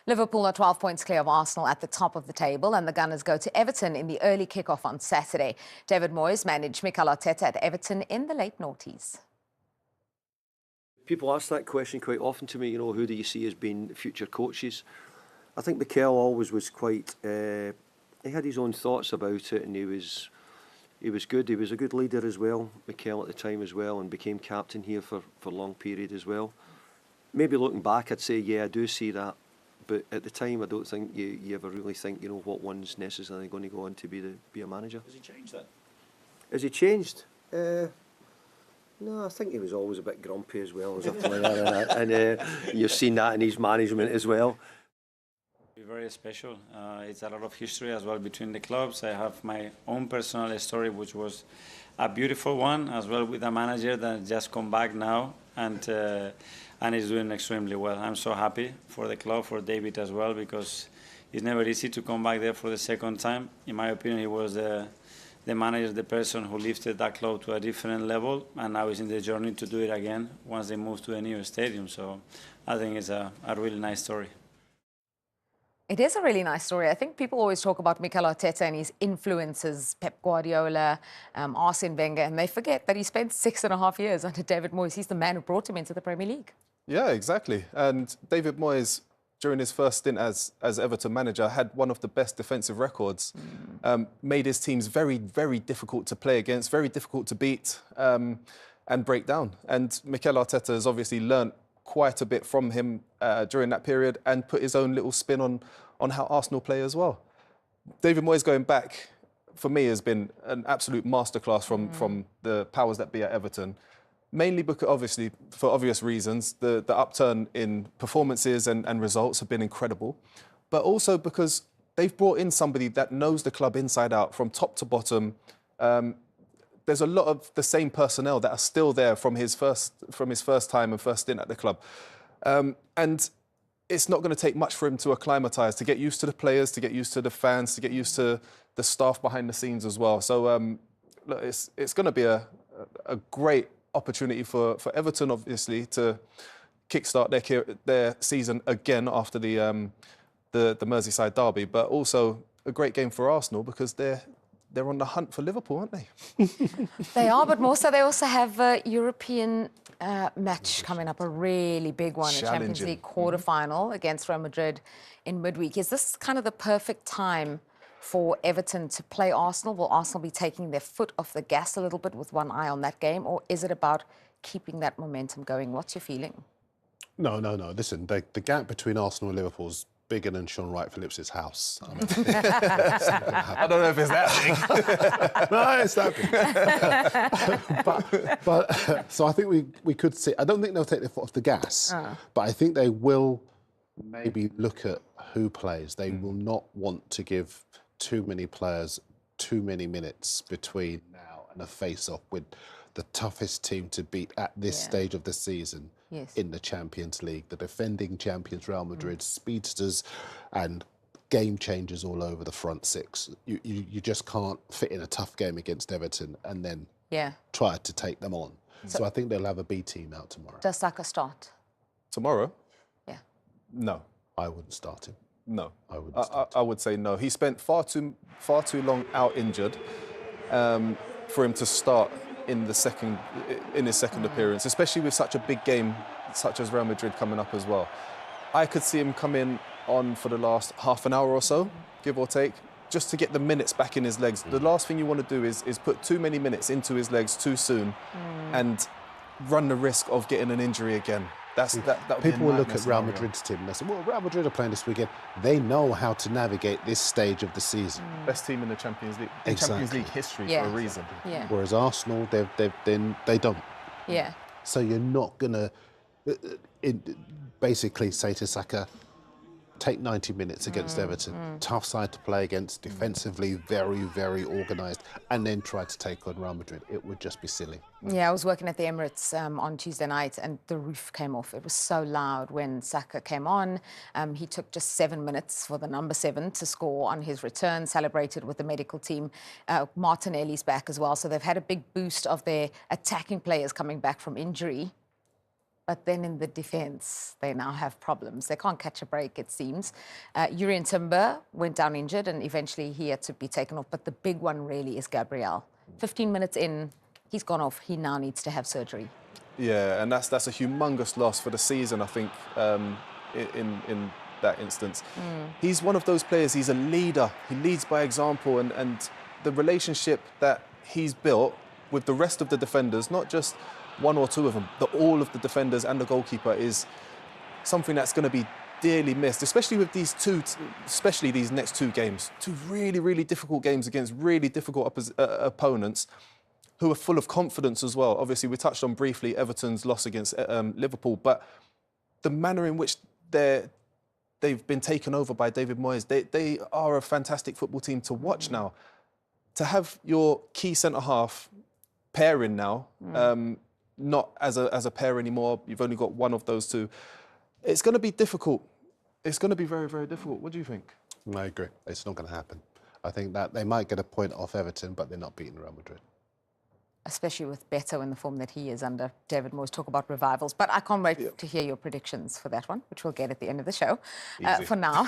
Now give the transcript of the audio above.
Liverpool are 12 points clear of Arsenal at the top of the table, and the Gunners go to Everton in the early kick-off on Saturday. David Moyes managed Mikel Arteta at Everton in the late noughties. People ask that question quite often to me, who do you see as being future coaches? I think Mikel always was quite, he had his own thoughts about it, and he was good. He was a good leader as well, Mikel at the time as well, and became captain here for a long period as well. Maybe looking back, I'd say, yeah, I do see that. But at the time, I don't think you ever really think, what one's necessarily going to go on to be a manager. Has he changed that? Has he changed? No, I think he was always a bit grumpy as well as a player, and you've seen that in his management as well. Very special. It's a lot of history as well between the clubs. I have my own personal story, which was a beautiful one as well, with a manager that just come back now and is doing extremely well. I'm so happy for the club, for David as well, because it's never easy to come back there for the second time. In my opinion, he was the manager, the person who lifted that club to a different level, and now he's in the journey to do it again once they move to a new stadium. So I think it's a really nice story. It is a really nice story. I think people always talk about Mikel Arteta and his influences, Pep Guardiola, Arsene Wenger, and they forget that he spent 6.5 years under David Moyes. He's the man who brought him into the Premier League. Yeah, exactly. And David Moyes, during his first stint as Everton manager, had one of the best defensive records, made his teams very, very difficult to play against, very difficult to beat and break down. And Mikel Arteta has obviously learnt quite a bit from him during that period and put his own little spin on how Arsenal play as well. David Moyes going back, for me, has been an absolute masterclass from the powers that be at Everton. Mainly because, obviously, for obvious reasons, the upturn in performances and results have been incredible. But also because they've brought in somebody that knows the club inside out, from top to bottom. There's a lot of the same personnel that are still there from his first time and first stint at the club. And it's not going to take much for him to acclimatise, to get used to the players, to get used to the fans, to get used to the staff behind the scenes as well. So look, it's going to be a great opportunity for Everton, obviously, to kickstart their season again after the Merseyside derby, but also a great game for Arsenal because they're on the hunt for Liverpool, aren't they? They are, but more so they also have a European match coming up, a really big one, a Champions League quarter-final against Real Madrid in midweek. Is this kind of the perfect time for Everton to play Arsenal? Will Arsenal be taking their foot off the gas a little bit with one eye on that game, or is it about keeping that momentum going? What's your feeling? No. Listen, the gap between Arsenal and Liverpool's bigger than Sean Wright Phillips' house. I mean, I don't know if it's that big. No, it's that big. but so I think we could see. I don't think they'll take their foot off the gas, but I think they will maybe look at who plays. They will not want to give too many players too many minutes between now and a face-off with the toughest team to beat at this stage of the season. Yes. In the Champions League, the defending champions Real Madrid, speedsters and game changers all over the front six. You just can't fit in a tough game against Everton and then try to take them on. So I think they'll have a B team out tomorrow. Does Saka start? Tomorrow? Yeah. No. I wouldn't start him. No. I wouldn't start him. I would say no. He spent far too long out injured for him to start in his second appearance, especially with such a big game such as Real Madrid coming up as well. I could see him come in on for the last half an hour or so, give or take, just to get the minutes back in his legs. The last thing you want to do is put too many minutes into his legs too soon and run the risk of getting an injury again. People will look at Real Madrid's team and they say, well, Real Madrid are playing this weekend. They know how to navigate this stage of the season. Best team in the Champions League, Champions League history for a reason. Yeah. Whereas Arsenal, they don't. Yeah. So you're not going to basically say to Saka, take 90 minutes against Everton. Tough side to play against, defensively very, very organised, and then try to take on Real Madrid. It would just be silly. Yeah, I was working at the Emirates on Tuesday night and the roof came off. It was so loud when Saka came on. He took just 7 minutes for the number 7 to score on his return, celebrated with the medical team. Martinelli's back as well, so they've had a big boost of their attacking players coming back from injury. But then in the defence, they now have problems. They can't catch a break, it seems. Urian Timber went down injured and eventually he had to be taken off. But the big one really is Gabriel. 15 minutes in, he's gone off. He now needs to have surgery. Yeah, and that's a humongous loss for the season, I think, in that instance. He's one of those players, he's a leader. He leads by example, and the relationship that he's built with the rest of the defenders, not just one or two of them, all of the defenders and the goalkeeper, is something that's going to be dearly missed, especially with these next two games. Two really, really difficult games against really difficult opponents who are full of confidence as well. Obviously, we touched on briefly Everton's loss against Liverpool, but the manner in which they've been taken over by David Moyes, they are a fantastic football team to watch now. To have your key centre-half pairing now, not as a pair anymore, you've only got one of those two, it's going to be difficult. It's going to be very, very difficult. What do you think? I agree. It's not going to happen. I think that they might get a point off Everton, but they're not beating Real Madrid. Especially with Beto in the form that he is under. David Moyes, talk about revivals. But I can't wait to hear your predictions for that one, which we'll get at the end of the show. For now.